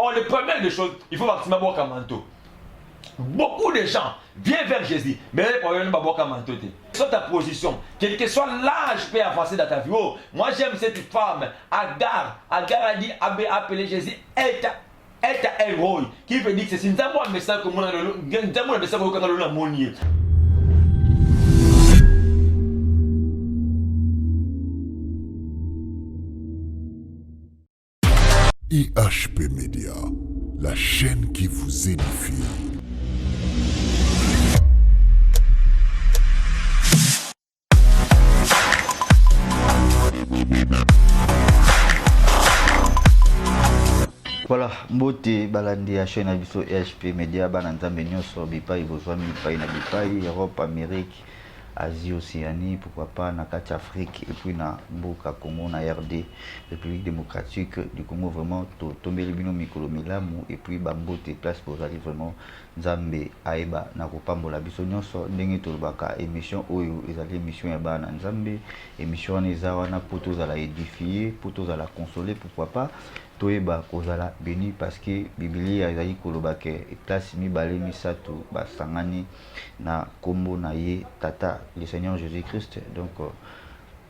Or, le premier des choses, il faut maximum boire un manteau. Beaucoup de gens viennent vers Jésus, mais le problème n'est pas boire un manteau. Soit ta position, quel que soit l'âge peut avancer dans ta vie. Oh, moi j'aime cette femme, Agar. Agar a dit, appelé Jésus, est un héros. Qui veut dire que c'est un message comme on a le message comme on a le IHP Media, la chaîne qui vous édifie. Voilà, mbote balandi ya chaîne abiso IHP Media bananzambe nyonso bipai bozwami bipai na bipai Europe, Amérique, Asie, Océanie, pourquoi pas na kati Afrique et puis na mboka Congo na RD, République démocratique du Congo vraiment tombeli bino mikolo milamu et puis bambote place pour aller vraiment nzambe aeba na kopambola biso nyonso ndenge tolobaka émission oyo ezali émission ya bana nzambe émission wana eza wana po tozala édifier po tozala consoler pourquoi pas toyeba kozala béni parce que Biblia ezali koloba ke place mibale misato basangani na kombo na ye tata le Seigneur Jésus-Christ donc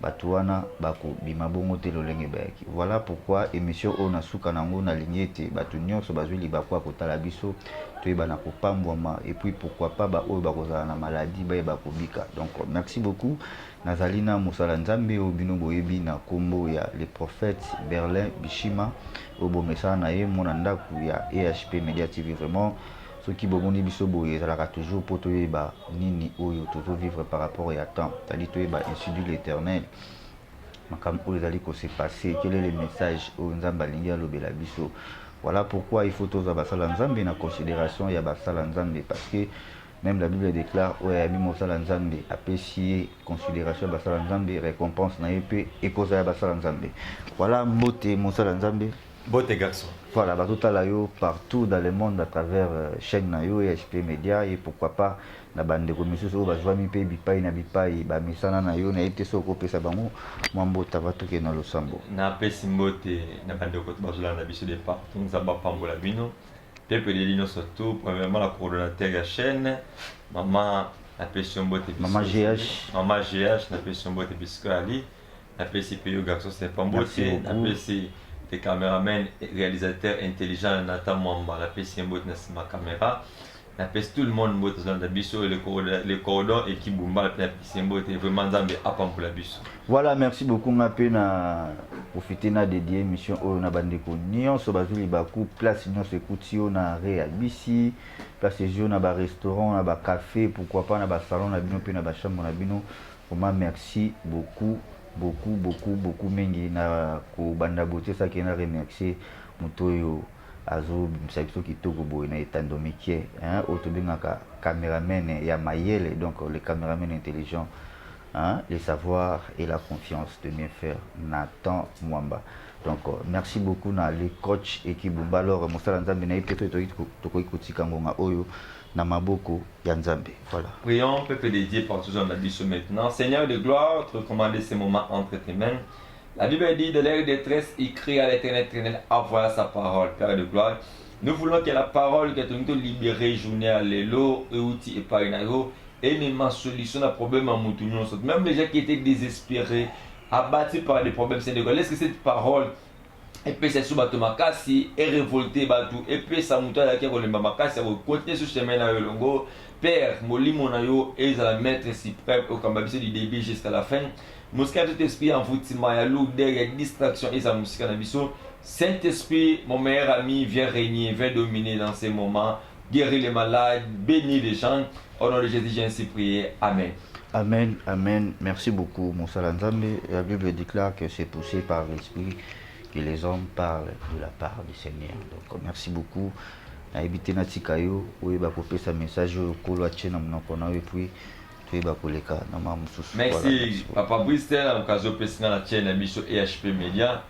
bato wana bako bima bongo te lolenge bayaki. Voilà pourquoi émission oyo nasuka nango na ligne ete bato nyonso bazwi libako ya kotala biso toyeba na kopambwama et puis pourquoi pas ba oyo bakozala na maladie bayeba kobika. Donc merci beaucoup. Nazali na mosala nzambe oyo bino boyebi na kombo ya le prophète Berlin Bishima oyo bomesana na ye mona ndako ya EHP Media TV. Vraiment soki bomoni biso boye ezalaka toujours po toyeba nini oyo tozovivre par rapport ya temps, c'est-à-dire toyeba ainsi dit l'éternel makambo oyo ezali kose passer, quel est le message oyo nzambe alingi alobela biso. Voilà pourquoi il faut toza basala nzambe na considération ya basala nzambe parce que même la Bible déclare oyabi mosala nzambe apesi considération ya basala nzambe récompense na ye pe ekoza ya basala nzambe. Voilà mbote mosala nzambe. Bote garçon. Voilà, batotala yo partout dans le monde à travers chaîne na yo EHP Media et pourquoi pas na bande ko misusu oyo bazwami pe bipai na bipai ba misana na yo na ete soko pesa bango mwambota batuke na losambo. Na pesi mbote na bande ko bazula na biso de partout nzamba pambola bino. Pepe de lino surtout premièrement la coordonnateur de la chaîne maman la pesi mbote maman GH na pesi mbote bisco ali na pesi pe yo garçon c'est pas mbote na pesi les caméramans réalisateurs intelligents Nathan Mwamba la pesi mbote na ma caméra na pesi tout le monde mbote dans la biso le cordon et qui bomba la pesi mbote vraiment nzambe apambola biso. Voilà, merci beaucoup ngape na profiter na dédier émission oyo na bandeko nyonso bazuli baku place nyonso ekuti yo na Real BC place yo na ba restaurant na ba café pourquoi pas na ba salon na bino pe na ba chambre na bino. Vraiment merci beaucoup mingi na ko banda bote ça qui na remercier mutoyo azo biso kitoko boy na etandomike hein otobengaka caméraman ya mayele donc le caméraman intelligent hein, les savoirs et la confiance de bien faire Nathan Mwamba. Donc merci beaucoup na les coach équipe Bumba alors mosala nzambe na ipeto tokoki kotika ngonga oyo na maboko ya nzambe. Voilà. Prions peuple de Dieu par tous la biso maintenant. Seigneur de gloire, te recommander ces moments entre tes mains. La Bible dit de l'air de détresse, il crie à l'Éternel, envoie sa parole, Père de gloire. Nous voulons que la parole que tu nous libéré journée à l'élo et outil et par une et même solution à problème à Moutounon. Même les gens qui étaient désespérés, abattus par des problèmes, c'est de laisse que cette parole et puis c'est sous bateau makasi et révolté bateau et puis ça mouton là qui est le makasi à continuer ce chemin là longo Père molimo na yo et ça la mettre si prêt au cambabisé du début jusqu'à la fin. Mosca tout esprit en foutima ya lourdeur et distraction et ça musique na biso. Saint-Esprit, mon meilleur ami, viens régner, viens dominer dans ces moments, guérir les malades, bénir les gens. Au nom de Jésus, j'ai ainsi prié. Amen. Amen, amen. Merci beaucoup, mon Salanzambe. La Bible déclare que c'est poussé par l'Esprit que les hommes parlent de la part du Seigneur. Donc, merci beaucoup. Na ebité na tikayo, oui, bah, pour sa message, kolo achena mnakona, et puis, tu es bah, koleka, na mamususu. Merci, Papa Bristol, à l'occasion de la chaîne Abisso EHP Media.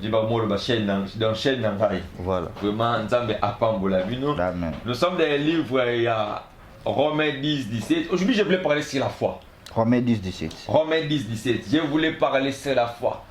J'ai pas moi le chaîne dans chaîne dans voilà. Vraiment, Nzambe apambola bino. Amen. Nous sommes dans un livre, il y a Romains 10, 17. Aujourd'hui, je voulais parler sur la foi. Romains 10, 17. Romains 10, 17. Je voulais parler sur la foi.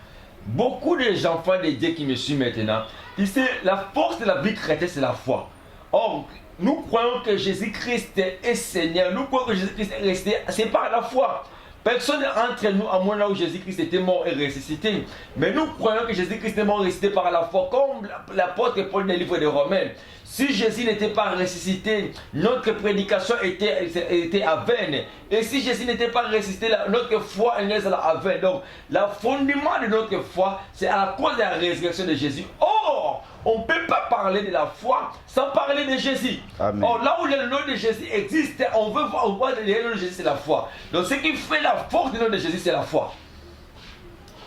Beaucoup de enfants de Dieu qui me suivent maintenant, Ici, la force de la vie chrétienne, c'est la foi. Or, nous croyons que Jésus-Christ est Seigneur. Nous croyons que Jésus-Christ est resté. C'est par la foi. Personne d'entre nous, à moins là où Jésus-Christ était mort et ressuscité. Mais nous croyons que Jésus-Christ est mort et ressuscité par la foi. Comme l'apôtre Paul dans le livre des Romains. Si Jésus n'était pas ressuscité, notre prédication était à vaine. Et si Jésus n'était pas ressuscité, notre foi est à vaine. Donc, le fondement de notre foi, c'est à cause de la résurrection de Jésus. Or, on ne peut pas parler de la foi sans parler de Jésus. Amen. Or, là où le nom de Jésus existe, on veut voir le nom de Jésus, c'est la foi. Donc, ce qui fait la force du nom de Jésus, c'est la foi.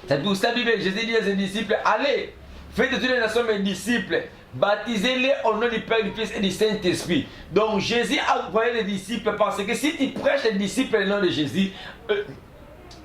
C'est pour ça que Jésus dit à ses disciples, allez, faites de toutes les nations mes disciples, baptisez-les au nom du Père, du Fils et du Saint-Esprit. Donc Jésus a envoyé les disciples parce que si tu prêches les disciples le nom de Jésus,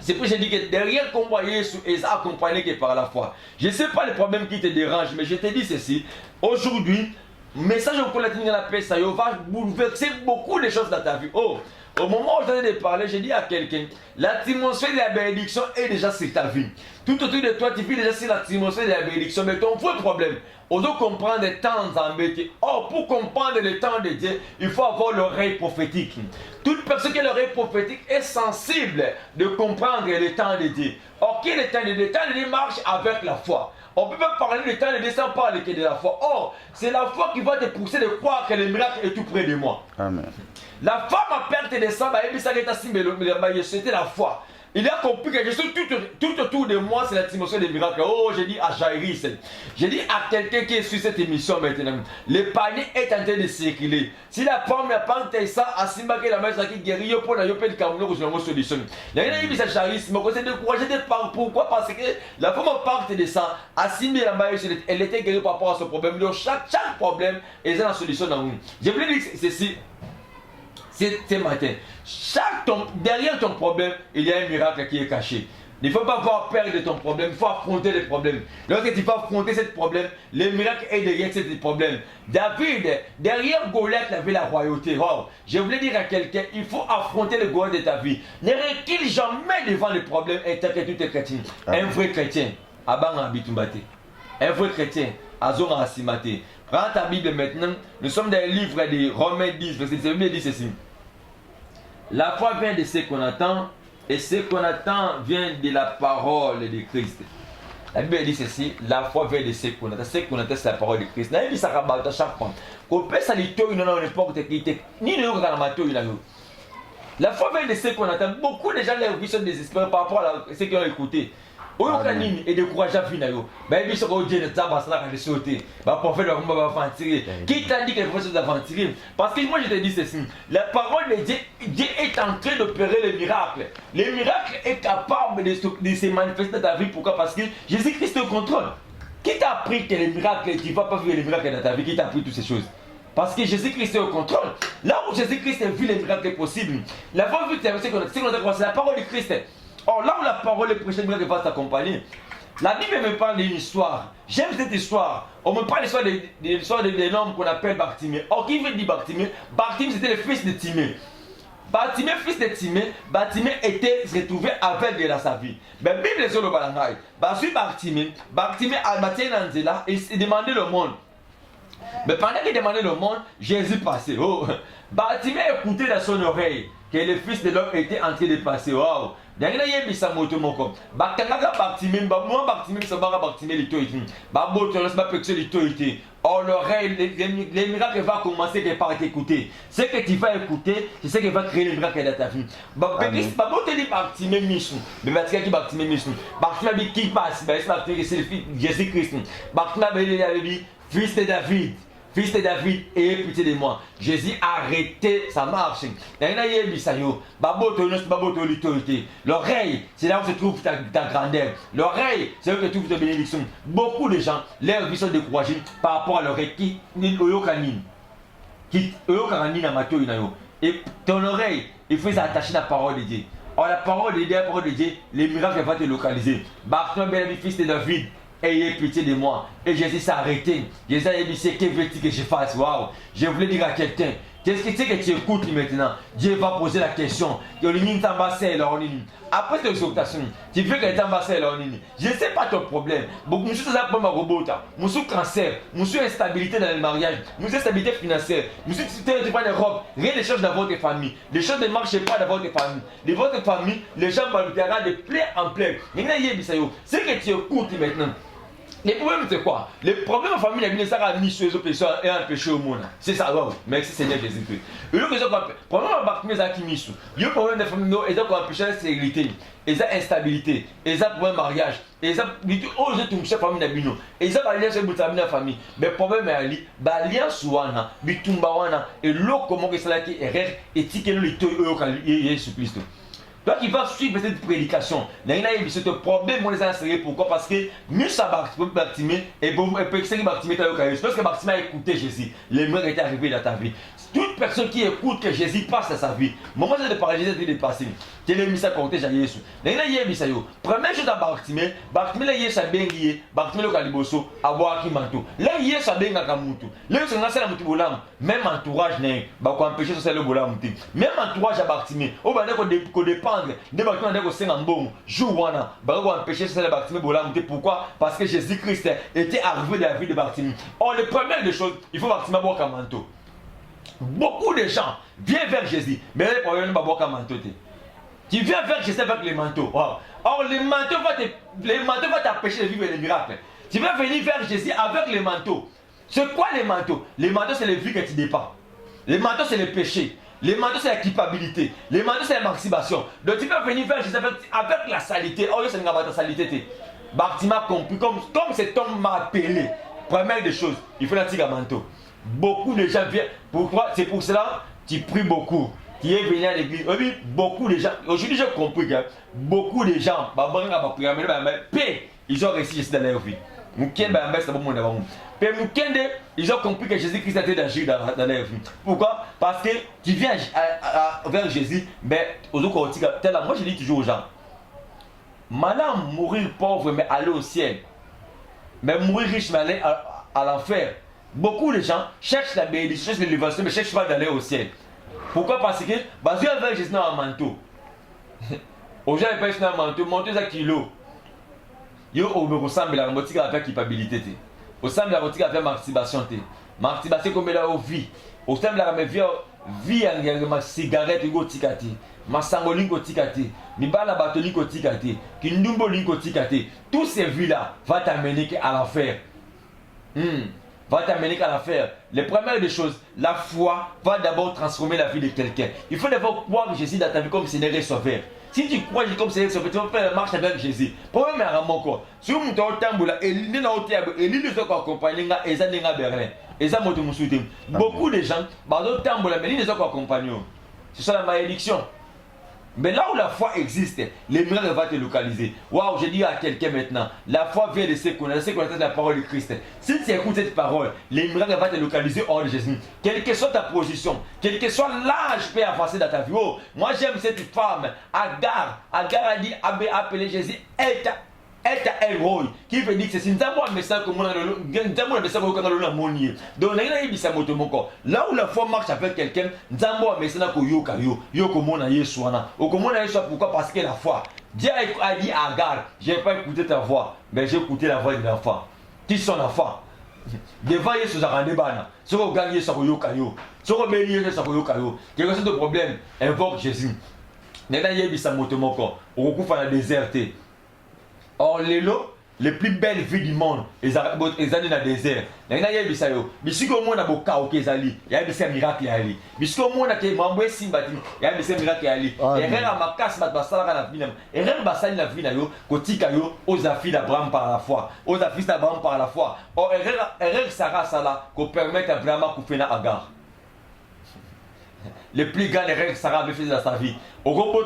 c'est pour ça que je dis que derrière qu'on voyait Jésus et ça accompagné que par la foi. Je ne sais pas les problèmes qui te dérangent, mais je te dis ceci. Aujourd'hui, message au collectif de la paix, ça va bouleverser beaucoup de choses dans ta vie. Oh, au moment où j'en ai parlé, j'ai dit à quelqu'un, l'atmosphère de la bénédiction est déjà sur ta vie. Tout autour de toi, tu vis déjà sur l'atmosphère de la bénédiction. Mais ton vrai problème, on doit comprendre les temps en métier. Or, pour comprendre le temps de Dieu, il faut avoir l'oreille prophétique. Toute personne qui a l'oreille prophétique est sensible de comprendre le temps de Dieu. Or, quel est le temps de Dieu? Le temps de Dieu marche avec la foi. On ne peut pas parler du temps de Dieu sans parler que de la foi. Or, c'est la foi qui va te pousser de croire que le miracle est tout près de moi. Amen. La femme a perte de sang, c'était la foi. Il a compris que je suis tout autour de moi, c'est l'atmosphère des miracles. Oh, j'ai dit à Jairus, j'ai dit à quelqu'un qui est sur cette émission maintenant, le panier est en train de circuler. Si la femme n'a pas entendu ça, à Simba qui est la mère qui guérit, pour la yopé le Cameroun, vous avez une solution. Il y a une à Jairus, mais c'est découragé de parler. Pourquoi? Parce que la femme a part de ça, à Simba la mère, elle était guérie par rapport à ce problème. Donc chaque problème, elle a une solution dans vous. Je voulais dire ceci. Ce matin, derrière ton problème, il y a un miracle qui est caché. Il ne faut pas avoir peur de ton problème, il faut affronter les problèmes. Lorsque tu vas affronter ce problème, le miracle est derrière ce problème. David, derrière Goliath, il avait la royauté. Oh, je voulais dire à quelqu'un, il faut affronter le Goliath de ta vie. Ne recule jamais devant les problèmes et tant que tu es chrétien. Un vrai chrétien, Abang Abitumbate. Un vrai chrétien, Azor Asimate. Prends ta Bible maintenant, nous sommes dans le livre de Romains 10, verset 7, il dit ceci. La foi vient de ce qu'on attend, et ce qu'on attend vient de la parole de Christ. La Bible dit ceci, la foi vient de ce qu'on attend. Ce qu'on attend, c'est la parole de Christ. La Bible, ça rabat à chaque fois. Qu'on peut s'aliter, il n'y a n'importe qui, ni le ramato, il y a. La foi vient de ce qu'on attend. Beaucoup de gens sont désespérés par rapport à ce qu'ils ont écouté. Oyokanini et découragé à finir. Ben ils sont au Dieu de ça, parce que sauter. Bah pour faire le combat va aventurer. Qui t'a dit qu'il faut se aventurer? Parce que moi je te dis ceci. La parole de Dieu, Dieu est en train d'opérer le miracle. Le miracle est capable de se manifester dans ta vie. Pourquoi? Parce que Jésus-Christ est au contrôle. Qui t'a appris que les miracles, tu ne vas pas vivre les miracles dans ta vie? Qui t'a appris toutes ces choses? Parce que Jésus-Christ est au contrôle. Là où Jésus-Christ a vu les miracles possibles, la foi vue, c'est la parole de Christ. Or, là où la parole est prêchée, le miracle va t'accompagner. La Bible me parle d'une histoire. J'aime cette histoire. On me parle de l'histoire d'un homme qu'on appelle Bartimée. Or, qui veut dire Bartimée? Bartimée, c'était le fils de Timée. Bartimée, fils de Timée, Bartimée se retrouvait aveugle dans sa vie. Mais la Bible est sur le balangay. Bartimée a battu Nanzela et il demandait le monde. Mais pendant qu'il demandait le monde, Jésus passait. Oh. Bartimée écoutait dans son oreille que le fils de l'homme était en train de passer. Wow. Derrière, il y a un moto moko. Bakanga Bartimée, moi Bartimée, ça va Bartimée l'itoïti. Baboto, là, c'est ma pexe l'itoïti. Or l'oreille, les miracles vont commencer par t'écouter. Ce que tu vas écouter, c'est ce qui va créer les miracles dans ta vie. Baboto dit Bartimée Michou. Mais Bartimée qui Bartimée Michou. Bartimée qui passe, c'est le fils de Jésus-Christ. Bartimée dit fils de David. Fils de David, ayez pitié de moi. Jésus a arrêté sa marche. L'oreille, c'est là où se trouve ta grandeur. L'oreille, c'est là où se trouve ta bénédiction. Beaucoup de gens, leurs vies sont découragées par rapport à l'oreille qui et ton oreille, il faut s'attacher à la parole de Dieu. Or, la parole de Dieu, les miracles vont te localiser. Barthélemy, fils de David, ayez pitié de moi. Et Jésus s'est arrêté. Jésus a dit, c'est que veux-tu que je fasse? Waouh! Je voulais dire à quelqu'un, Qu'est-ce que c'est que tu écoutes maintenant? Dieu va poser la question. Après cette exhortation, tu veux que tu ambassadeur là. Je ne sais pas ton problème. Beaucoup de choses sont pour ma robot. Monsieur cancer, monsieur instabilité dans le mariage, monsieur instabilité financière, monsieur tu pas de robe, rien ne change dans votre famille. Les choses ne marchent pas dans votre famille. Dans votre famille, les gens vont de plaie en plaie. C'est que tu écoutes maintenant. Les problèmes c'est quoi? Les problèmes en famille, les gens ont mis sur les péchés et un péché au monde. C'est ça, wow. Merci Seigneur Jésus-Christ. Et le problème en baptême, c'est qui mis sous. Le problème des familles, ils ont un péché de sécurité, ils ont instabilité, ils ont problème mariage, ils ont oh je tombe chez famille d'abino, ils ont alliance avec la famille. Mais le problème est ali, alliance ouana, bitumba wana et l'eau comment que cela qui erreur et qui le tout Jésus Christ. Donc il va suivre cette prédication. Il y a ce problème, on les a insérés. Pourquoi? Parce que mieux ça va bâtimer et peut que bâtimer parce que bâtiment a écouté Jésus. Les mères étaient arrivés dans ta vie. Toute personne qui écoute que Jésus passe à sa vie. Moment de parler Jésus est dépassé. Tu as mis ça côté à Jésus. Il y a mis ça yo. Première chose à bâtimer, bâtimer il y a ça bien lié, bâtimer le caliboso, avoir qui manteau. Là il y a ça bien kamutu. Là c'est dans ça mutu bolam. Même entourage n'est pas quoi empêcher ça le bolam. Même entourage à bâtimer. Au bas ko dépend des bâtiments de Sénambon, Jouana, Bago empêcher ce bâtiment Bolam. Pourquoi? Parce que Jésus-Christ était arrivé dans la vie de bâtiment. Or, les premières des choses, il faut bâtiment boire comme manteau. Beaucoup de gens viennent vers Jésus, mais les problèmes ne boire comme manteau. Tu viens vers Jésus avec les manteaux. Wow. Or, les manteaux vont t'empêcher de vivre les miracles. Tu vas venir vers Jésus avec les manteaux. C'est quoi les manteaux? Les manteaux, c'est les vies que tu dépends. Les manteaux, c'est les péchés. Les manteaux, c'est la culpabilité. Les manteaux, c'est la maximisation. Donc, tu peux venir vers Jésus avec la salité. Oh, c'est une salité. Bâtiment compris. Comme cet homme m'a appelé. Première des choses, il faut la tirer à manteau. Beaucoup de gens viennent. Pourquoi? C'est pour cela que tu pries beaucoup. Tu es venu à l'église. Oui, beaucoup de gens. Aujourd'hui, j'ai compris que beaucoup de gens, ils ont réussi Jésus dans leur vie. Ils ont compris que Jésus-Christ était d'agir dans leur vie. Pourquoi? Parce que tu viens vers Jésus, mais moi je dis toujours aux gens, maintenant mourir pauvre mais aller au ciel, mais mourir riche mais aller à l'enfer. Beaucoup de gens cherchent la bénédiction, cherchent l'élévation, mais ne cherchent pas d'aller au ciel. Pourquoi? Parce que parce que avec Jésus dans un manteau. Aux gens ils pèsent dans un manteau à kilo. Yo ressemble à la motique avec culpabilité. Au sein de la motique avec masturbation. Masturbation comme la vie. Au sein de la vie en ma cigarette go tikati. Ma sangoline go tikati. Mi bala batoni go tikati. Kindumbo go tikati. Tous ces vies là va t'amener à l'enfer. Va t'amener à l'enfer. Les premières des choses, la foi va d'abord transformer la vie de quelqu'un. Il faut d'abord croire Jésus dans ta vie comme Seigneur et Sauveur. Si tu crois comme Seigneur et Sauveur, tu vas faire la marche avec Jésus. Problème est à mon si vous montez au tambour, et l'île de accompagner, et ça n'est pas Berlin. Et ça, beaucoup de gens, au tambour, mais l'île de accompagner. C'est ça la malédiction. Mais là où la foi existe, les miracles vont te localiser. Waouh, je dis à quelqu'un maintenant, la foi vient de se connaître la parole de Christ. Si tu écoutes cette parole, les miracles vont te localiser hors de Jésus. Quelle que soit ta position, quel que soit l'âge peut avancer dans ta vie. Oh, moi j'aime cette femme, Agar. Agar a dit, appelé Jésus, El Roy, qui veut dire que c'est une message comme donc là où la foi marche avec quelqu'un, pourquoi? Parce que la foi, Dieu a dit à Agar, je n'ai pas écouté ta voix, mais j'ai écouté la voix de l'enfant. Qui sont enfants? Devant Yesu Zarandebana, ce qu'on gagne sur Yokayo, ce qu'on met sur Yokayo, quelque chose de problème, invoque Jésus. Maintenant, il y a des motomoko, on coupe à la déserté. Or, les plus belles villes du monde, ils sont dans le désert. Il y a des gens qui ont des miracles. Il y a des miracles. Il y a des miracles. Il y a des miracles. Il y a des miracles par la foi. Aux affiches d'Abraham par la foi. Or, permettre à Abraham de faire Agar. Les plus grandes règles Sarah avait fait dans sa vie. Au robot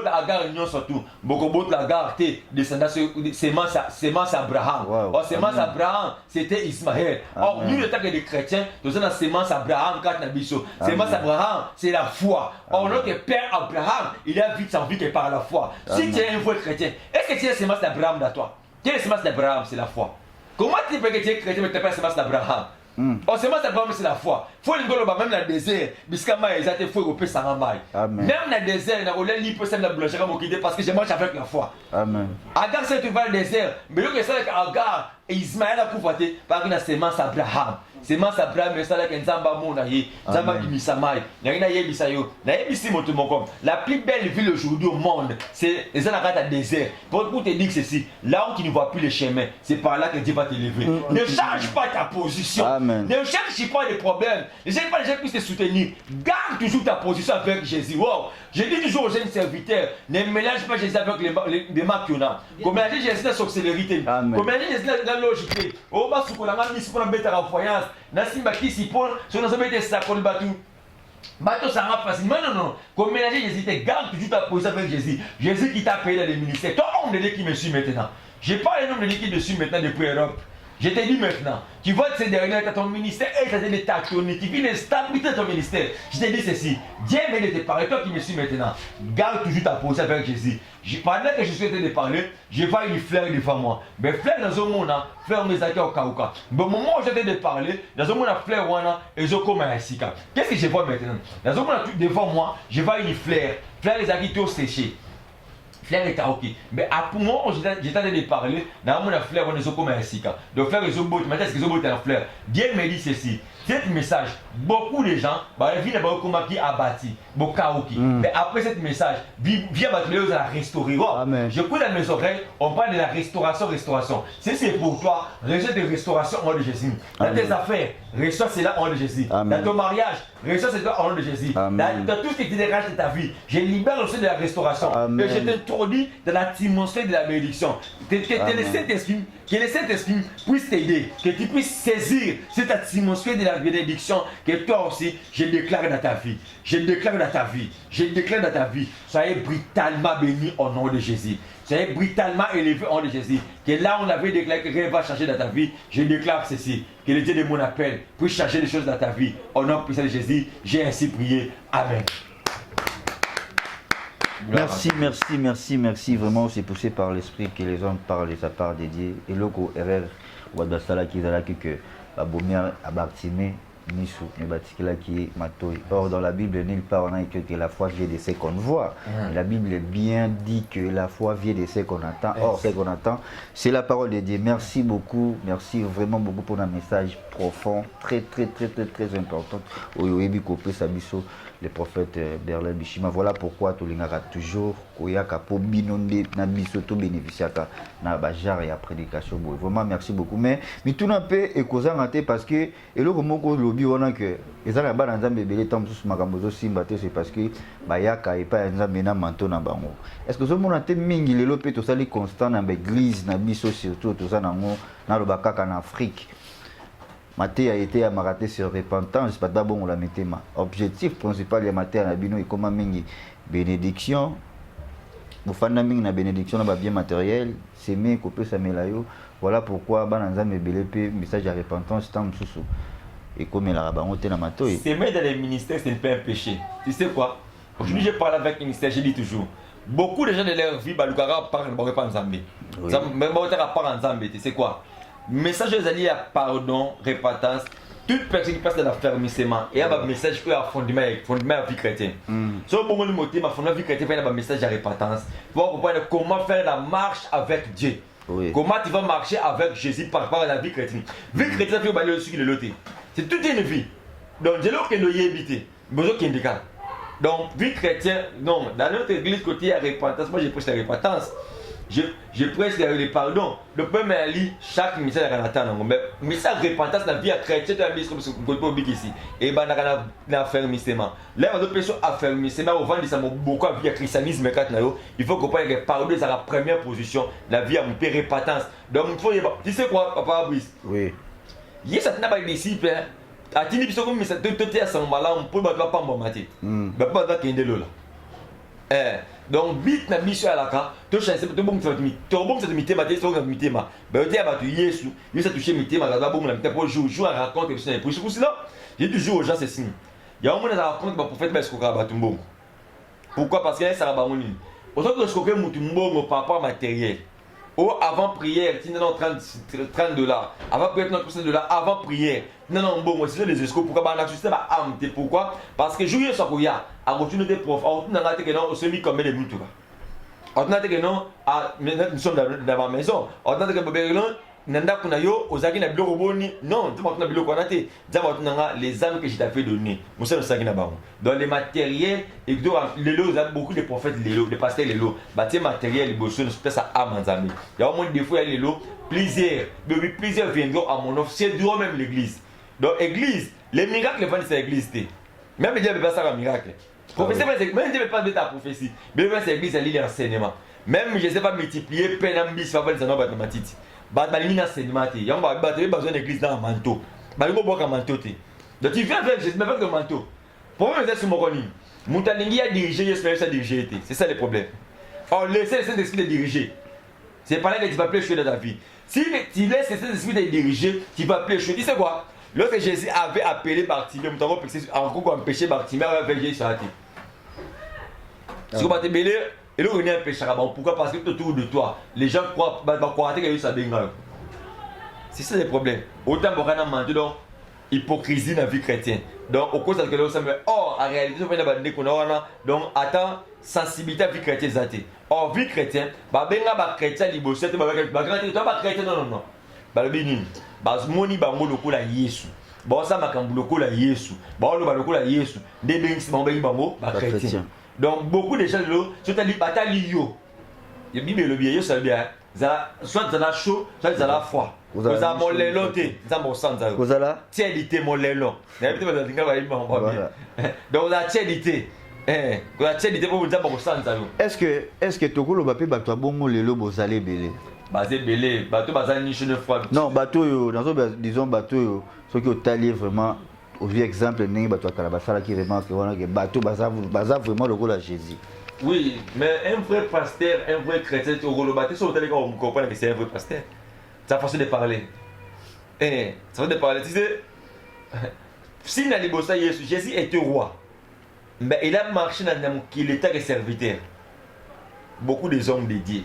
la Agar union surtout. Beaucoup de la Agar était descendant sémence Abraham. Or sémence Abraham c'était Ismaël. Or nous le temps que les chrétiens, nous sommes dans sémence Abraham quand Nabiso. Sémence Abraham c'est la foi. Or notre père Abraham, il a vécu sa vie que par la foi. Si tu es un vrai chrétien, est-ce que tu es sémence d'Abraham dans toi? Quelle est sémence d'Abraham? C'est la foi. Comment tu peux que tu es chrétien mais tu n'es pas sémence d'Abraham? On se met à prendre c'est la foi. Faut le golo même dans le désert, biscama ezate faut européen sans maille. Même dans le désert, na olé li peut ça la boulangerie mokide parce que je mange avec la foi. Amen. Agar c'est tu vas le désert, mais le que ça avec Agar et Ismaël a pouvaté par une semence Abraham. Semence Abraham mais ça là que nzamba mona yi, nzamba imisamai. Na ina yebisa yo, na yebisi moto moko. La plus belle ville aujourd'hui au monde, c'est les anakata désert. Pour te dire ceci, là où tu ne vois plus le chemin, c'est par là que Dieu va te lever. Ne change pas ta position. Amen. Ne cherche pas de problèmes. Ne cherche pas les gens qui puissent te soutenir. Garde toujours ta position avec Jésus. Wow. Je dis toujours aux jeunes serviteurs, ne mélange pas Jésus avec les marques qu'il y a. Comme mélanger Jésus dans son célérité. Comme mélanger Jésus dans la logique. Oh, bah, ce qu'on a mis, c'est pour embêter la voyance. Nassimba qui s'y pose, sur nos embêtés, ça pour le bateau. Bateau, ça rend facilement. Non. Comme mélanger Jésus, garde toujours ta position avec Jésus. Jésus qui t'a payé dans les ministères. Tout le monde qui me suit maintenant. Je n'ai pas le nombre de qui me suit maintenant depuis Europe. Je te dis maintenant, tu vois que ces derniers temps, ton ministère est en train de tâtonner, tu vis l'instabilité de ton ministère. Je te dis ceci, Dieu m'a dit de parler, toi qui me suis maintenant, garde toujours ta position avec Jésus. Pendant que je suis en train de parler, je vois une fleur devant moi. Mais fleur dans ce monde, fleur mes acquis au Kauka. Mais au moment où je suis en train de parler, dans ce monde, fleur, et je comme un sika. Qu'est-ce que je vois maintenant? Dans ce monde, devant moi, je vois une fleur. Fleur les acquis tout séchés. Fleur est ok. Mais à pour moi, j'étais en train de parler, dans mon fleur, on est comme un sika. Donc fleur, ils ont beau, maintenant, est-ce qu'ils ont beau en fleur? Dieu me dit ceci. Cet message, beaucoup de gens, la vie d'abord comme qui a bâti, mais après ce message, viens à la restaurer. Je coupe dans mes oreilles, on parle de la restauration. Si c'est pour toi, reçois de restauration en nom de Jésus. Dans tes affaires, reçois cela en nom de Jésus. Dans ton mariage, reçois cela en nom de Jésus. Dans tout ce qui te dérange de ta vie, je libère aussi de la restauration. Et je t'introduis dans la dimension de la bénédiction. Que le Saint-Esprit puisse t'aider, que tu puisses saisir cette atmosphère de la bénédiction que toi aussi, je déclare dans ta vie. Je déclare dans ta vie. Je déclare dans ta vie. Soyez brutalement bénis au nom de Jésus. Soyez brutalement élevés au nom de Jésus. Que là on avait déclaré que rien va changer dans ta vie, je déclare ceci. Que le Dieu de mon appel puisse changer les choses dans ta vie. Au nom puissant de Jésus, j'ai ainsi prié. Amen. Merci. Vraiment, c'est poussé par l'esprit que les hommes parlent de sa part de Dieu. Et le coup, erreur, ou à Sala qui est là, que la bombière a baptisé, Nisu, ne batikela qui est Matoi. Or, dans la Bible, nulle part on a écrit que la foi vient de ce qu'on voit. La Bible est bien dit que la foi vient de ce qu'on attend. Or, ce qu'on attend, c'est la parole de Dieu. Merci beaucoup, merci vraiment beaucoup pour un message profond, très important. Oyoebi Kopé Sabiso, le prophète Berlin Bishima. Voilà pourquoi Tolingara toujours Koyaka pour binonde na biso to bénéficiaka na bajar et prédication. Vraiment merci beaucoup. Mais tout n'a pas écosé parce que et le moko lobby on a que les gens là-bas dans Zambé temps sous makambozo simbaté c'est parce que bayaka et pas Nzambe na manto na bango. Est-ce que ce monde a été mingi le lopé to sali constant na église na biso surtout to ça nango na lobakaka en Afrique. Maté a été à maraté sur repentance, pas d'abord on la mettait ma. Objectif principal de Maté à Bino et comment mingi bénédiction. Vous faites na bénédiction na bien matériel, c'est mieux qu'on peut s'améliorer. Voilà pourquoi bananza me belépé message de repentance tant sous. Et comme la rabangote na mato. C'est mieux dans les ministères, c'est pas un péché. Tu sais quoi? Aujourd'hui je parle avec le ministère, je dis toujours. Beaucoup de gens de leur vie, Balukara parlent pas en Zambie. Même parle en Zambie, tu sais quoi? Message aux alliés à pardon, repentance, toute personne qui passe dans l'affermissement et a un message qui a fondement à la vie chrétienne. Si on peut motiver ma fondement à la vie chrétienne, il y a un message de repentance. Pour comprendre comment faire la marche avec Dieu. Comment tu vas marcher avec Jésus par rapport à la vie chrétienne. Vie chrétienne, il faut aller au-dessus de l'autre. C'est toute une vie. Donc, j'ai l'autre qui est habité. Besoin qu'il y ait donc, vie chrétienne, non, dans notre église, côté il y a repentance, moi je prêche la repentance. Je prêche le pardon. Le premier ali chaque message à attendre. Mais message repentance la vie chrétienne tu as mis comme ce côté big ici. Et ben na affermissement. Là on doit penser affermissement au vent de ça beaucoup à vie christianisme il faut comprendre que pardon c'est la première position, la vie a une repentance. Donc il faut tu sais quoi papa Brice? Oui. Il ça n'a pas disciple. A tini biso comme ça tout à son malin pour pas mbomati. Ba pas da kende lola. Donc vite na mission à la cas to chance to bon ça mité ma so na mité ma ba te ba tu yesu ça toucher mité ma ba bon la mité pour jouer à raconter pour cela j'ai toujours aux gens c'est signe il y a un moment dans raconte ba prophète ba escoka ba tumbo pourquoi parce que ça ba moni autant que escoka mutumbo par rapport matériel Oh, avant prière, tu n'as 30 dollars. Avant prière, tu n'as 30 dollars. Avant prière, non, non, bon, c'est les escrocs. Pourquoi? Pourquoi? Parce que jouer sur Kouya, à retourner des profs, à retourner dans la tête, on se met comme les mutuelles. Maintenant que non, nous sommes dans ma maison. Maintenant que Bobéglon, Nanda Kunayo, Ozaki n'a Bloroboni, non, tu m'as dit Konate, les âmes que je t'ai fait donner. Nous sommes dans les matériels, et les lots, beaucoup de prophètes, les pasteurs, les lots, bâtir matériel, les bosses, c'est ça à Manzami. Il y a au moins des fois les lots, plusieurs viendront à mon offre, c'est durant même l'église. Donc, l'église, les miracles vendent c'est l'église. Même Dieu ne peut pas faire un miracle. Prophétie, même Dieu ne peut pas mettre ta prophétie. Mais c'est l'église, elle lit l'enseignement. Même je ne sais pas multiplier, peine ambis, faire les enseignements mathématiques. Il y a besoin d'église dans un manteau. Il y a besoin d'un manteau. Donc tu viens avec Jésus, mais avec le manteau. Pourquoi c'est sur mon rôle? Moutalingi a dirigé, j'espère a dirigé. C'est ça le problème. Or, laissez le Saint-Esprit de diriger. C'est par là que tu vas plus échouer dans ta vie. Si tu laisses le Saint-Esprit de diriger, tu vas plus échouer. Tu sais quoi? Lorsque Jésus avait appelé Bartimée, nous avons empêché Bartimée avec Jésus sur la terre. Si vous battez Bélé, et là, on est un pécheur. Pourquoi? Parce que autour de toi, les gens croient que tu as des. C'est ça le problème. Autant pour un manteau, donc, hypocrisie dans la vie chrétienne. Donc, au cause de ce que or, en réalité, on a donc, attends, sensibilité à la vie chrétienne. Or, vie chrétienne, chrétien, chrétien, non. Balobini, moni bango lokola Yesu. Bon ça makambu lokola Yesu. Bon lo lokola Yesu. Des bengis bango ba chrétien. Donc beaucoup de gens là, sont allés batali yo. Il Bible le bien, yo ça bien. Soit dans la chaud, soit dans la froid. Vous avez mon lelo té, ça mon sang ça. Vous allez tiédité mon lelo. Donc la tiédité. La tiédité pour vous dire mon sang ça. Est-ce que tokolo ba pe bato bongo lelo bozale belé? Basé belé, bateau basé niche de froid. Non, bateau disons bateau ce qui est allé vraiment au vieux exemple n'est bateau Kalabasala qui vraiment que bateau basa vraiment le rôle à Jésus. Oui, mais un vrai pasteur, un vrai chrétien au rôle bateau sur le on comprend que c'est un vrai pasteur. Ça façon de parler. Ça façon de parler, tu sais. Si n'a pas Jésus était roi. Mais il a marché dans l'état de serviteur. Beaucoup de hommes dédiés,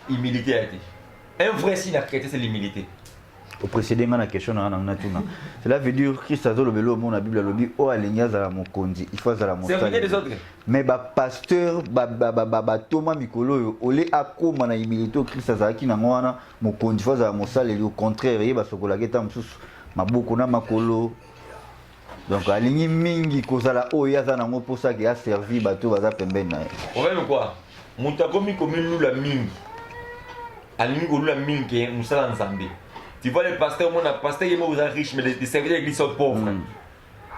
humilité a été. Un vrai signe à chrétien, c'est l'humilité. Au précédent, la question cela veut dire que Christ a dit le mot dans la Bible, le dit oh alléluia za mon kondi, il faut za la montagne. C'est des autres. Mais pasteur Thomas Mikolo olé akoma na humilité Christ azaki na ngwana mon kondi faut za mosala au contraire yeba sokola keta msusu maboko na makolo. Donc alingi mingi kozala oya za na ngo posa ki a servi bato baza pembeni na. On va quoi? Montakomi comme la mingi. La mingi musala nzambe. Tu vois les pasteurs, mon pasteur il est riche mais les serviteurs de l'église sont pauvres.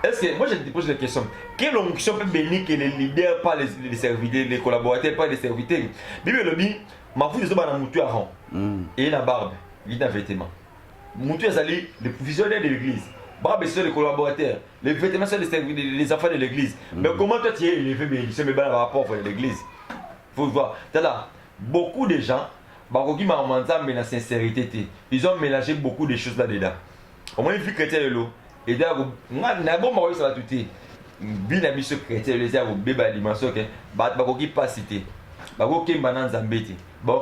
Est-ce que moi je te pose la question, quelle onction peut bénir que les leaders pas les serviteurs, les collaborateurs pas les serviteurs? Bible le dit, ma fille de dans moutou à rang et la barbe, il a vêtements. Moutou est allé les visionnaires de l'église. Barbe c'est les collaborateurs, les vêtements c'est les enfants de l'église. Mais comment toi tu es élevé bénédiction mais par rapport à l'église? Faut voir. Là, beaucoup de gens mais la sincérité, ils ont mélangé beaucoup de choses là-dedans. Au moins, une vie chrétienne, et d'ailleurs, moi, ça va tout. Bien ami ce chrétien, les gens, bébé dimension, qui pas cité. Qui banan zambeti.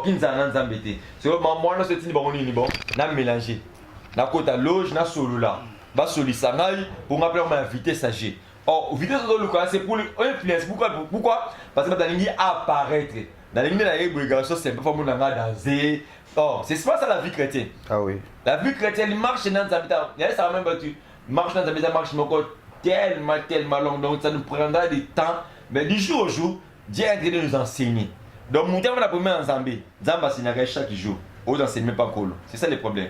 Qui zanan zambeti. C'est moi, non, c'est une bonne bon. N'a mélangé. N'a côté loge, n'a solo là. Ba soli sangai pour m'appeler ma invité sage. Or, vidéo de Lucas, c'est pour influence. Pourquoi? Parce que dans l'ennemi apparaître. Dans l'ennemi, c'est pas pour danser. Oh, c'est pas ça la vie chrétienne. Ah oui. La vie chrétienne, il marche dans les habitants. Il y a ça même battu. Marche dans les habitants, marche tellement long. Donc ça nous prendra du temps. Mais du jour au jour, Dieu est en train de nous enseigner. Donc, mon Dieu, on a promis ensemble. Zamba s'enseignerait chaque jour. Aux enseignants pas cool. C'est ça le problème.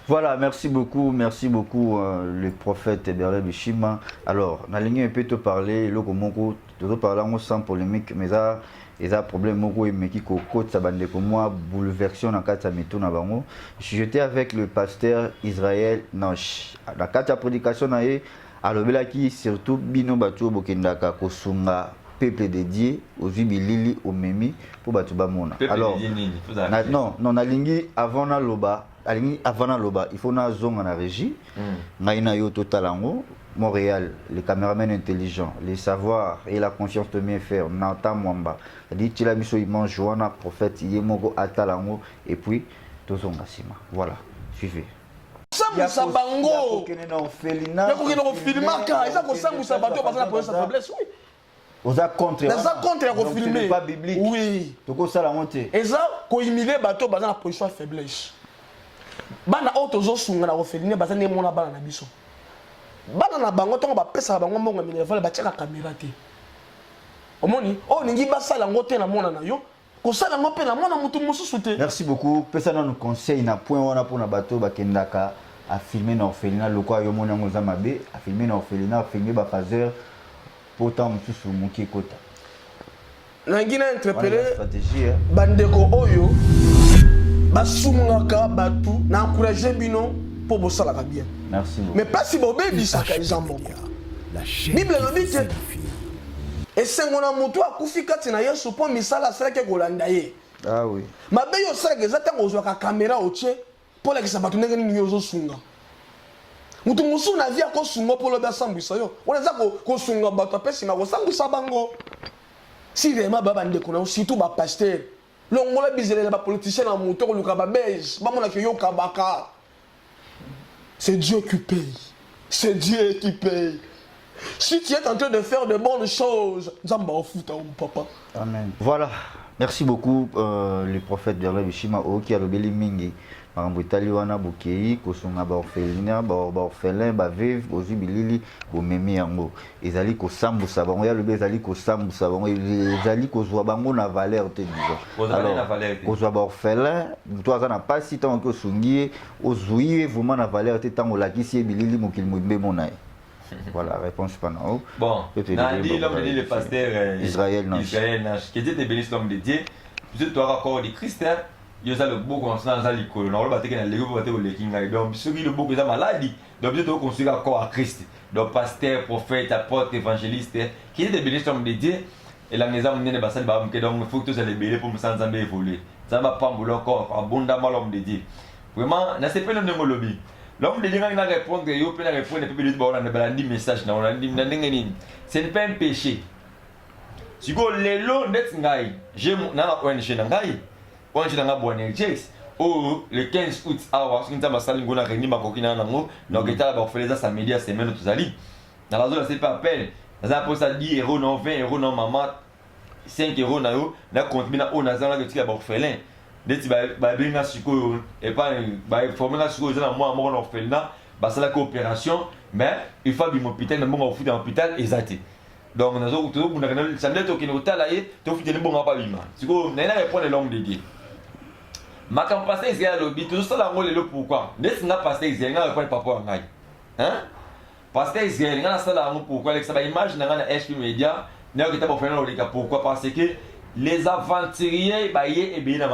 Voilà, merci beaucoup le prophète Berlin Bishima. Alors, on a un peu te parler, le comment tu parler sans polémique, mais ça, il y a un problème qui côté ça bande pour moi bouleversation dans quatre métaux na bango. J'étais avec le pasteur Israël Nash. Dans quatre prédication na ye, alors là qui surtout bino batu bokendaka kosunga peuple dédié aux Bibilili au Memi pour batu bamona. Alors non nalingi avant na loba il faut na zonga na régie ngai na yo totalango Montréal, les caméramans intelligents, les savoirs et la confiance de bien faire, Nanta Mwamba. C'est-à-dire que la mission Iman Joana, prophète Yemogo Atalango, et puis Tozonga Sima. Voilà, suivez. Sambusa bango. Ya kokende kofilmaka eza kosambusa bato baza na problème sa faiblesse oui. Oza contre. Eza contre ya kofilmer. C'est pas biblique. Oui. Toko sala monte. Eza kohumilier bato baza na position ya faiblesse. Bana oyo tozosunga na kofilmer baza ne mona bana na biso. Bana na bango tongo bapesa bango mbongo minerval batiaka caméra te. Omoni oyo ningi basala ngo te na mona na yo. Kosala ngo pe na mona mutu mosusu te. Merci beaucoup. Pesa na nous conseil na point wana pour na bato bakendaka a filmer na orphelinat lokwa yo mona ngo za mabe a filmer na orphelinat a filmer ba fazer pourtant mususu muki kota. Nangi na interpeller stratégie bandeko oyo basungaka batu na encourager bino pour bosalaka bien. Merci beaucoup. Mais pas si bobebisaka exemple. Bible lobi te esengo na mutu akufi kati na Yesu po misala asalaki kolanda ye. Ah oui. Mabe yo osalaka eza ntango ozwaka kamera otie mpo olakisa bato ndenge nini yo ozosunga. Mutu mosusu na vie akosunga mpo lobi asambwisa yo wana eza kosunga bato apesi na kosambwisa bango. Si vraiment babandeko na yo surtout bapaster longola bizelele bapoliticien na mutu okoluka babege bamonaka yoyoka baka. C'est Dieu qui paye. C'est Dieu qui paye. Si tu es en train de faire de bonnes choses, Zamba au foot, papa. Amen. Voilà. Merci beaucoup, le prophète Berla Bishima qui a le beli mingi. Marambutali wana bukei kosunga ba orphelinat ba orphelin ba veuve bozu bilili bo memi yango. Ezali ko sambusa bango ya le bezali ko sambusa bango ezali ko zwa bango na valeur te disons. Alors ko zwa ba orphelin, toi ça na pas si tant que sungie ozuie vraiment na valeur te tango lakisi bilili mokili mobimbe monaye. Voilà, réponse pas non. Bon, Nandi, l'homme de Dieu, le pasteur Israël Nash. Que Dieu te bénisse, l'homme de Dieu. Tu dois encore des Christiens. Il y a le beau constant dans l'école. On va te le pour le king. Donc, ceux qui le beau que ça maladie. Donc, tu dois construire encore à Christ. Donc, pasteur, prophète, apôtre, évangéliste. Qui te bénisse, l'homme de Dieu. Et la maison, on est dans le donc il faut que tu les bénis pour me sentir évoluer. Ça va pas me encore abondamment l'homme de Dieu. Vraiment, n'a pas le nom lobby. L'homme de Dieu va répondre, il peut répondre, et puis il va dire message, ce n'est pas un péché. Si vous avez j'ai mon ONG Nangai, ONG Nangai le 15 août, si vous avez une réunion, donc il y a des médias, c'est même tout ali. Dans la zone, c'est pas appel. Dans la poste, ça dit euros, non 20 euros, non maman, 5 euros, non, là, compte bien, on a un orphelin. Dès que tu et pas former la suko dans moi mon orphelinat c'est la coopération mais il faut bien hôpital mais bon au hôpital exact donc nous avons tout on ça doit toquer hôpital là et tu fais des bon pas bien suko nena répondre l'homme de Dieu ma quand passer Israël lobby tout ça là on le pourquoi n'est-ce pas passer Israël on répond papa ngai hein passer Israël on ça là pourquoi avec ça image dans la HP Media n'a que tu pas faire le cas pourquoi parce que les aventuriers et bien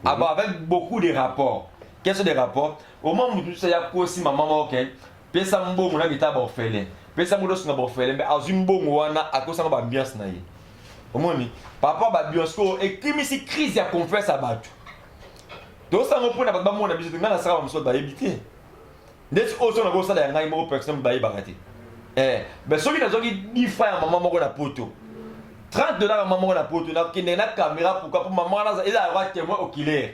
avec beaucoup de rapports. Quels sont les rapports? Au moment où tu as aussi maman ok, pesa mbongo na gita orphelin. Pesa mbongo na orphelin mais azumbongo wana akosa ba ambiance na ye. Omoni, papa ba biosco et crise crise ya confiance à batu. Donc ça me prend ba mona biso ngana sara ba mso ba ebité. Ndeti oso na go sala ya ngai mo personne ba yebakati. Mais soki na zoki di frère maman moko na poto. $30 à maman na poto na kende na caméra pour maman na eza avoir témoin oculaire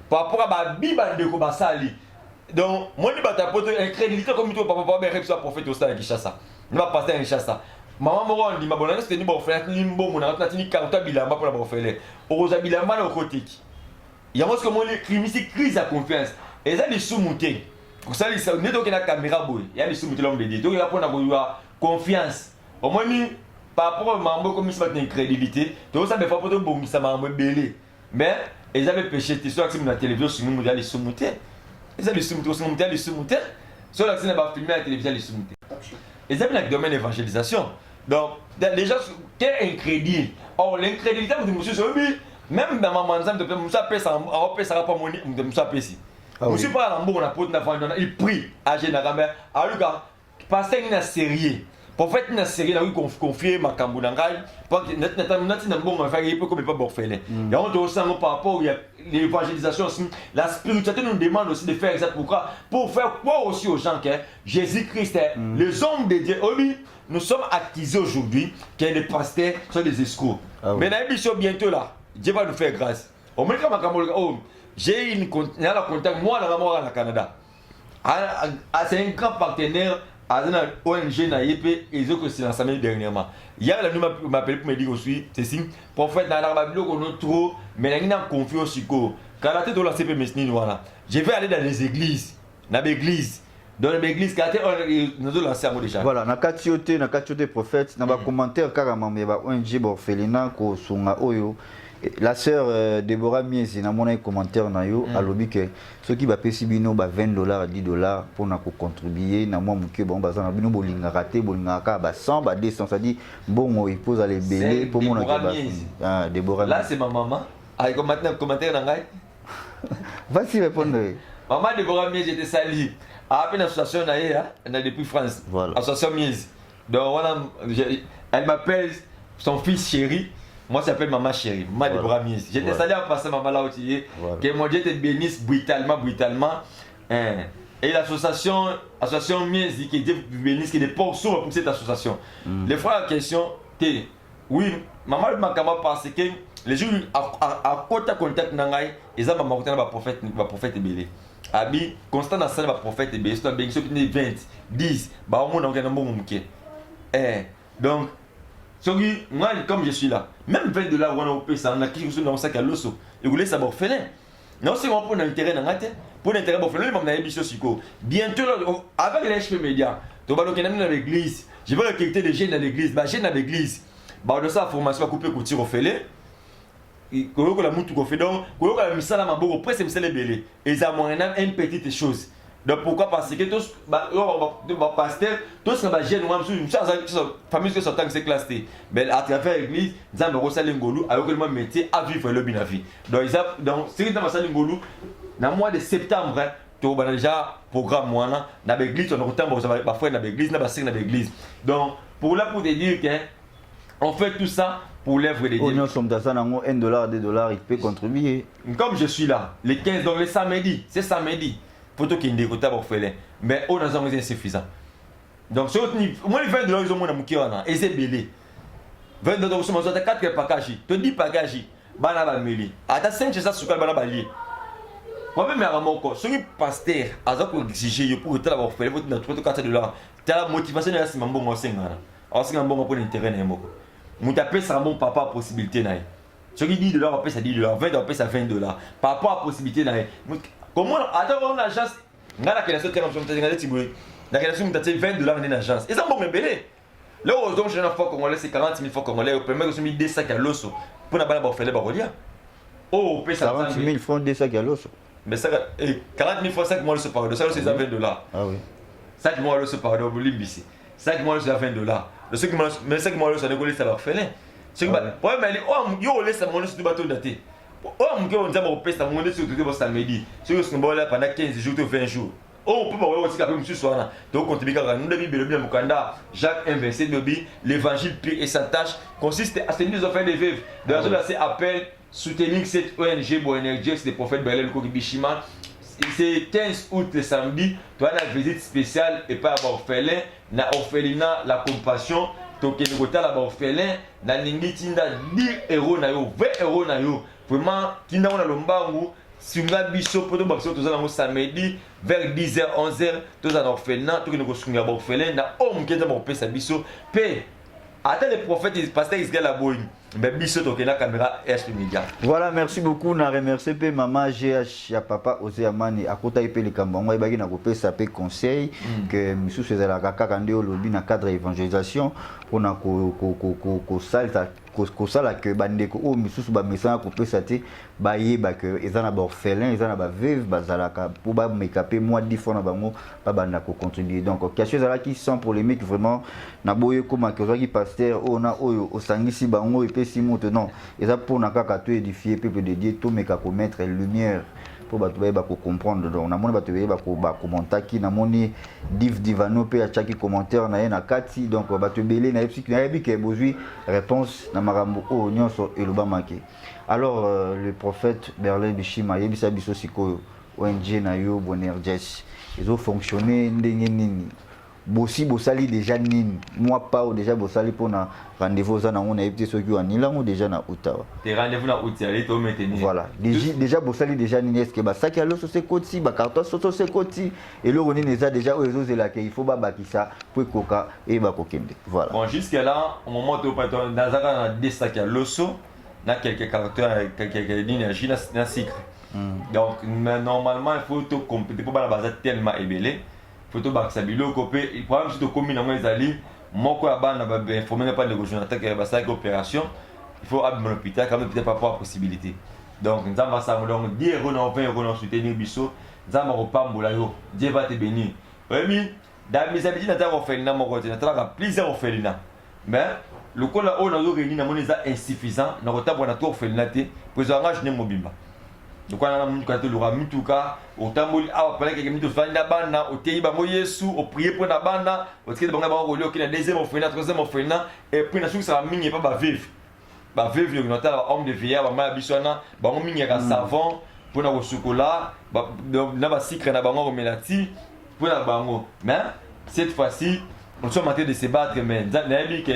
par rapport à ba biba de ko basali donc moi ni bata poto incrédulité comme toi papa ba rep so prophète au stade Kinshasa ni ba pasteur Kinshasa maman mo on dit ma bonne c'est ni bon frère ni bon na tini karta bilamba pour la bon frère oza bilamba na kotiki ya moi ce que moi les crise à confiance et ça les sous-monter pour ça les ne donc na caméra boy il y a les sous-monter l'homme de Dieu donc il y a pour avoir confiance au moins ni par rapport au membre comme ça une crédibilité donc ça me fait pas de bon ça m'a belé mais ils avaient péché tu sais que la télévision sur nous les sous-monter ils avaient sous-monter sur la scène va filmer la télévision les sous-monter ils avaient le domaine d'évangélisation donc les gens quel incrédule or l'incrédulité de monsieur Sobi même dans ma manzam de monsieur pesa en pesa pas monnaie de monsieur pesi monsieur pas en bon on a pour na il prie à généralement à Lucas passer une série prophète na série na oui confier makambo na ngai parce que nati na mbongo faire il peut comme pas orphelin et on doit aussi par rapport à l'évangélisation aussi la spiritualité nous demande aussi de faire ça pourquoi pour faire croire aussi aux gens que Jésus-Christ est les hommes de Dieu. Oui, nous sommes accusés aujourd'hui que les pasteurs sont des escrocs mais na émission bientôt là Dieu va nous faire grâce au moins comme makambo oh j'ai une contact moi dans le Canada c'est un grand partenaire à une ONG na yep et que c'est lancé dernièrement. Hier la nous m'a appelé pour me dire aussi c'est signe prophète dans la Bible qu'on a trop mais il y a confiance sur quoi. Quand la tête de la CP Mesnine voilà. Je vais aller dans les églises, dans l'église. Dans l'église quand nous avons lancé déjà. Voilà, na katiote prophète na ba commentaire carrément mais ba ONG orphelinat ko sunga oyo. La sœur Déborah Miezi na mona commentaire na yo alobi que ceux qui va pesi bino ba $20 $10 pour na ko contribuer na moi muke bon bazana bino bolinga raté bolinga ka ba 100 ba 200 ça dit bon il pose les belé pour mon ah Déborah là c'est ma maman avec commentaire na ngai vas-y répondre maman Déborah Miezi était sali a appelé l'association na depuis France voilà association Miezi donc voilà elle m'appelle son fils chéri. Moi, ça s'appelle Maman Chérie, Maman Déborah Miezi. J'étais salé à passer Maman là où tu es. Que mon Dieu te bénisse brutalement. Et l'association Miezi qui te bénisse, qui est des portions pour cette association. Les frères, la question, c'est oui, Maman m'a parce que les gens à côté contact n'angai, ils ont ma prophète belé. Abi constant dans ça, ma prophète belé. C'est un bénéfice qui est 20, 10, bah au moins on a un bon mouké. Donc moi, comme je suis là, même $20 on a payé ça, on a quelque chose dans le sac à l'osso. Et vous voulez ça orphelin. Non, c'est pour l'intérêt dans la tête. Pour l'intérêt orphelin, on a émission psycho. Bientôt, avec les HP Média, tu vas dans l'église. Je veux la qualité des jeunes dans l'église. Ma jeune dans l'église, bah on a ça formation à couper couture orphelin. Quand la moutou qu'on fait donc, quand la misala ma beau presque misala belé. Et ça moyen une petite chose. Donc pourquoi parce que tous pasteur tous les jeunes moi famille qui sont dans ces classes mais à travers l'église nous avons reçu l'ingolou avec le même métier à vivre le bien vie donc c'est dans ça l'ingolou dans le mois de septembre tu as déjà programme moi dans l'église on a parfois dans l'église dans l'église donc pour là pour te dire que on fait tout ça pour l'œuvre de Dieu. Nous sommes dans ça, $1, $2, il peut contribuer. Comme je suis là, les 15 donc le samedi, c'est samedi. Photo qui est dégoûté à orphelin. Mais on a besoin insuffisant. Donc, moi, les $20, ils ont mon amour qui et c'est belé. $20, ils ont 4 packages. Tu dis packages, banana meli. À ta 5 ça sur banana bali. Moi-même, à mon corps, celui pasteur, à ça pour exiger, pour être là, orphelin, vous avez $4. Tu as la motivation, c'est mon bon conseil. Alors, c'est un bon pour l'intérêt. Mon tapé, c'est un bon papa possibilité. Ce qui dit $, on paie ça $10, $20, on paie ça $20. Par rapport à la possibilité, comment attends l'agence n'a la création comme ça la création de $20 dans l'agence et ça bon belé là donc j'ai une fois congolais c'est 40 000 francs congolais au premier que mis 2 sacs à l'osso pour n'a pas la faire les barolia oh paie ça 40 000 francs 2 sacs à l'osso mais ça 40 000 francs 5 mois le par de ça c'est $20 ah oui 5 mois le par de limbisi 5 mois c'est $20 le 5 mois mais 5 mois le ça ne ça leur fait c'est que ouais mais oh yo laisse mon sur du bateau daté. Oh, on dit que ça monte sur le samedi. Si on se là pendant 15 jours ou 20 jours. Oh, on peut pas voir aussi qu'après monsieur soit là. Donc on te dit que nous devons bien le Mukanda, Jacques inversé de l'évangile pire et sa tâche consiste à soutenir les enfants des veuves. Dans là c'est appel soutenir cette ONG Boénergie, c'est des prophètes Belel Kokibishima. C'est 15 août le samedi, tu as la visite spéciale et pas orphelin, na orphelinat la compassion. Donc il y a la orphelin, na ningi tinda 10 euros na yo, 20 euros na yo. Vraiment, qui n'a pas l'ombangu, si on a biso pour nous samedi vers 10h, 11h, tous en orphelin, tous nous sommes en orphelin, na homme qui est en paix sa biso, paix. Attends les prophètes, ils passent Israël à Boeing. Mais biso toqué la caméra HP Media. Voilà, merci beaucoup. Na remercie pe maman GH ya papa Ose Amani akota ipe le kambongo ibaki na kopé ça pe conseil que monsieur faisait la kaka ndé au lobby na cadre évangélisation pour na ko salta kosala ke bandeko o misusu ba message ko pesa te ba yeba ke ezana ba orphelin ezana ba veuve bazalaka pour ba mekape moi 10 fois na bango ba banda ko contribuer donc quelque chose là qui sans polémique vraiment na boye comme que qui pasteur o na oyo osangisi bango et pesi moto non eza pour na kaka to édifier peuple de Dieu to meka ko mettre lumière pour bato ba comprendre donc na moni bato ba commentaki na moni div divano pe achaki commentaire na na kati donc bato belé na yebi ke bozui réponse na marambo o nyonso elobamaki. Alors le prophète Berlin Bishima yebisa biso sikoyo ONG na yo Bonerges ils ont fonctionné ndenge nini bossi bosali déjà nini moi pas déjà bosali pour na rendez-vous za na on a été ceux qui ont nilango déjà na Ottawa des rendez-vous na Ottawa to maintenir voilà déjà bosali déjà nini est-ce que ba saki alo so se koti ba carton so se koti et le roni neza déjà aux autres là qu'il faut ba bakisa pour koka et ba kokende voilà bon jusque là au moment où patron dans za des sacs à l'osso na quelques caractères quelques énergie na sucre donc normalement il faut tout compléter pour la base tellement ébélé photo bakisabilo copé il problème c'est que comme na ezali moko ya bana ba informer pas de coordinateur que ba ça opération il faut abîmer l'hôpital quand même peut-être pas pour possibilité donc nous avons ça donc 10 € na 20 € na soutenir biso nzamba ko pambola yo Dieu va te bénir oui dans mes habitudes na ta orphelinat moko te na ta plusieurs orphelinats mais le col là on a réuni na moneza insuffisant na kotabo na to orphelinat te pour engagement mobimba donc on a mun kato lora mituka otamboli awa pala ke mito fanda bana oteyi bango Yesu o prier pour na bana o tikete bango bango kolio kina deuxième orphelinat troisième orphelinat et puis na suki ça mingi pas ba vivre le notala homme de vieillard ba ma biswana bango mingi ka savon pour na ko chocolat na ba sucre na bango melati pour na bango mais cette fois-ci on sommes en train de se battre mais na bi ke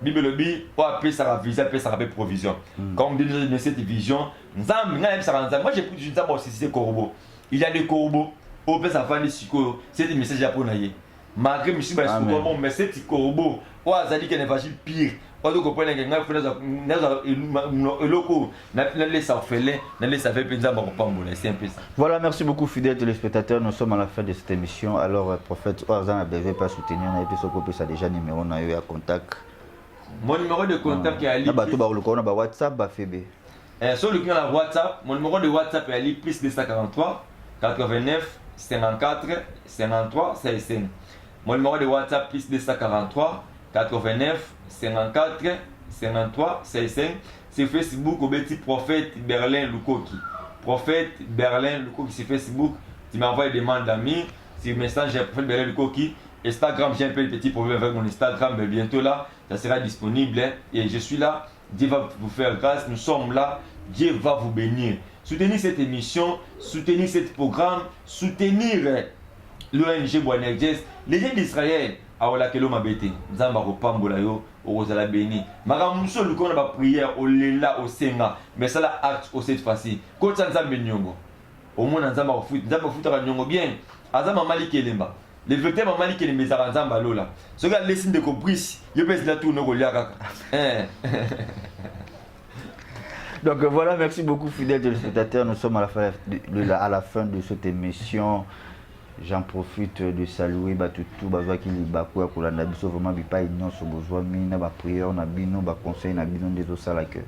Bible bi o appelle ça vision appelle ça provision comme dit cette vision nzambe ngana ça nzambe moi j'ai pris nzambe aussi c'est corbeau il y a des corbeaux au peut ça faire des siko c'est un message japonais malgré monsieur ba siko bon mais c'est corbeau o azali que l'évangile pire o do comprendre que ngana fona na eloko na laisse orphelin na laisse avec nzambe ko pambola c'est un peu ça. Voilà, merci beaucoup fidèles téléspectateurs, nous sommes à la fin de cette émission. Alors prophète Oazan a besoin pas soutenir na epe soko pe ça déjà numéro na yo ya contact. Mon numéro de contact est Ali. Bah tout ba le ba WhatsApp ba FB. Sur le canal WhatsApp, mon numéro de WhatsApp est Ali plus 243 89 54 53 65. Mon numéro de WhatsApp plus 243 89 54 53 65. C'est Facebook au petit prophète Berlin Lukoki. Prophète Berlin Lukoki sur Facebook. Tu m'envoies des demandes d'amis. Sur Messenger prophète Berlin Lukoki. Instagram, j'ai un peu de petits problèmes avec mon Instagram, mais bientôt là, ça sera disponible et je suis là. Dieu va vous faire grâce, nous sommes là, Dieu va vous bénir. Soutenir cette émission, soutenir ce programme, soutenir l'ONG Bonerges, les gens d'Israël. Aola kelo mabete, nzamba ko pambola yo, ozala béni. Maramuso luko na ba prière au lela au senga, mais ça la acte au cette fois-ci. Ko nzambe nyongo. Au moins nzamba ko fuit, nzamba fuit ka nyongo bien. Azama mali kelemba. Les vecteurs maman qui les met à Nzamba lola. Ce gars laisse de compris, il peut la tourner au liaka. Donc voilà, merci beaucoup fidèles téléspectateurs. Nous sommes à la fin de cette émission. J'en profite de saluer tout bazwa qui libaku ya kolanda biso vraiment bipa union so besoin mina ba prière na bino ba conseil na bino des osala que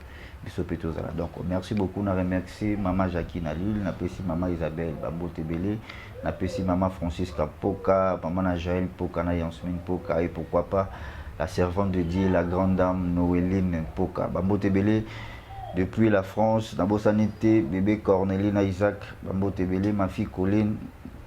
biso peto zala. Donc merci beaucoup, na remercier maman Jacqueline Alil, na pesi maman Isabelle Babote Belé, na pesi maman Francisca Poka, maman Najaël Poka na Yasmine Poka et pourquoi pas la servante de Dieu, la grande dame Noéline Poka. Babote Belé depuis la France, na Bossanité, bébé Corneline Isaac, Babote Belé, ma fille Colline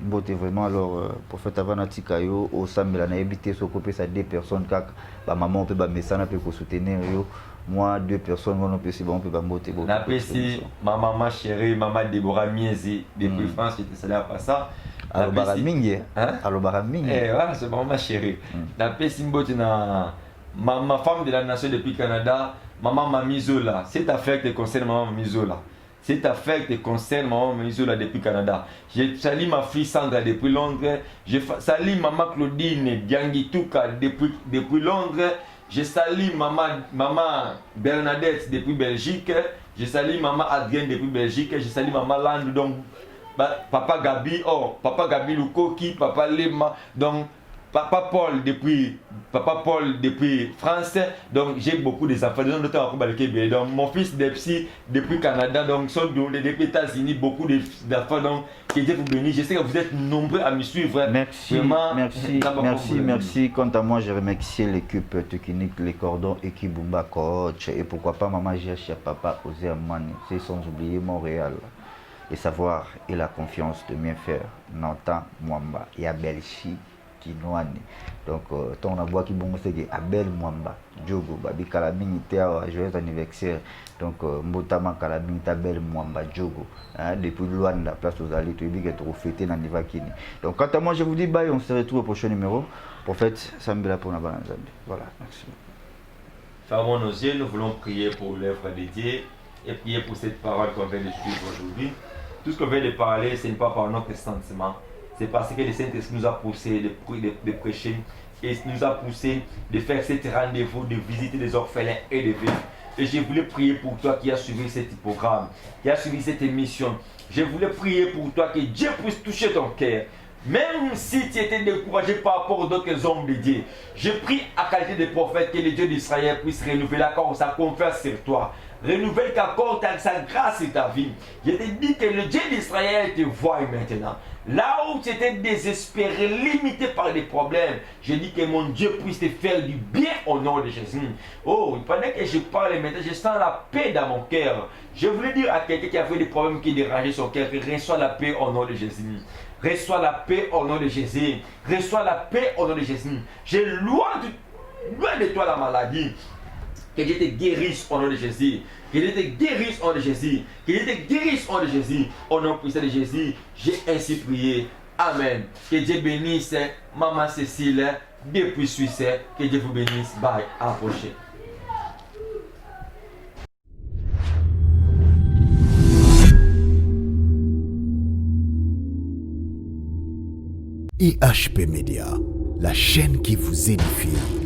Bote vraiment alors prophète Avanati Kayo au Sambela na habité so copé ça deux personnes kak ba maman peut ba mesana peut ko soutenir yo moi deux personnes on peut si bon peut ba moté bon na pesi maman ma chérie maman Déborah Miezi depuis France qui était cela pas ça alors baramingi alors baramingi ouais c'est maman ma chérie na pesi mbote na ma femme de la nation depuis Canada maman Mamizola cette affaire qui concerne maman Mamizola. Cette affaire te concerne maman Mizola depuis Canada. Je salue ma fille Sandra depuis Londres. Je salue maman Claudine Diangituka depuis Londres. Je salue maman Bernadette depuis Belgique. Je salue maman Adrienne depuis Belgique. Je salue maman Land donc papa Gabi Lukoki, papa Lema donc Papa Paul depuis France, donc j'ai beaucoup des enfants, donc mon fils Depsi depuis Canada, donc sont depuis États-Unis, beaucoup d'enfants, donc que Dieu vous bénisse. Je sais que vous êtes nombreux à me suivre. Merci, vraiment, merci. Quant à moi, je remercie l'équipe technique, les cordons, équipe Bumba Coach et pourquoi pas maman Gia Papa Osé Amani, c'est sans oublier Montréal. et savoir et la confiance de bien faire. Nantan Mwamba et Abelchi Kinwani. Donc, ton abois qui bon c'est que Abel Mwamba, Djogo, Babi Kalabing était à joyeux anniversaire. Donc, Mbotama Kalabing Abel Mwamba, Djogo. Depuis loin de la place aux alliés, tu dis que tu as fêté dans Nivakini. Donc, quant à moi, je vous dis bye, on se retrouve au prochain numéro. Prophète Sambela pour Nabanazambi. Voilà, merci. Fermons nos yeux, nous voulons prier pour l'œuvre dédiée et prier pour cette parole qu'on vient de suivre aujourd'hui. Tout ce qu'on vient de parler, ce n'est pas par notre sentiment, c'est parce que le Saint-Esprit nous a poussé de prêcher et nous a poussé de faire cet rendez-vous, de visiter les orphelins et de vivre. Et je voulais prier pour toi qui as suivi ce programme, qui a suivi cette émission. Je voulais prier pour toi que Dieu puisse toucher ton cœur. Même si tu étais découragé par rapport aux autres hommes de Dieu, je prie à qualité de prophète que le Dieu d'Israël puisse renouveler encore sa confiance sur toi. Renouvelle qu'accorde sa grâce sur ta vie. Je te dis que le Dieu d'Israël te voit maintenant. Là où tu étais désespéré, limité par des problèmes, je dis que mon Dieu puisse te faire du bien au nom de Jésus. Oh, pendant que je parle maintenant, je sens la paix dans mon cœur. Je voulais dire à quelqu'un qui avait des problèmes qui dérangeaient son cœur, reçois la paix au nom de Jésus. Reçois la paix au nom de Jésus. Reçois la paix au nom de Jésus. Je loin de toi la maladie. Que Dieu te guérisse au nom de Jésus. Que Dieu te guérisse au nom de Jésus. Que Dieu te guérisse au nom de Jésus. Au nom puissant de Jésus, j'ai ainsi prié. Amen. Que Dieu bénisse Maman Cécile depuis Suisse. Que Dieu vous bénisse. Bye. À la prochaine. IHP Media, la chaîne qui vous édifie.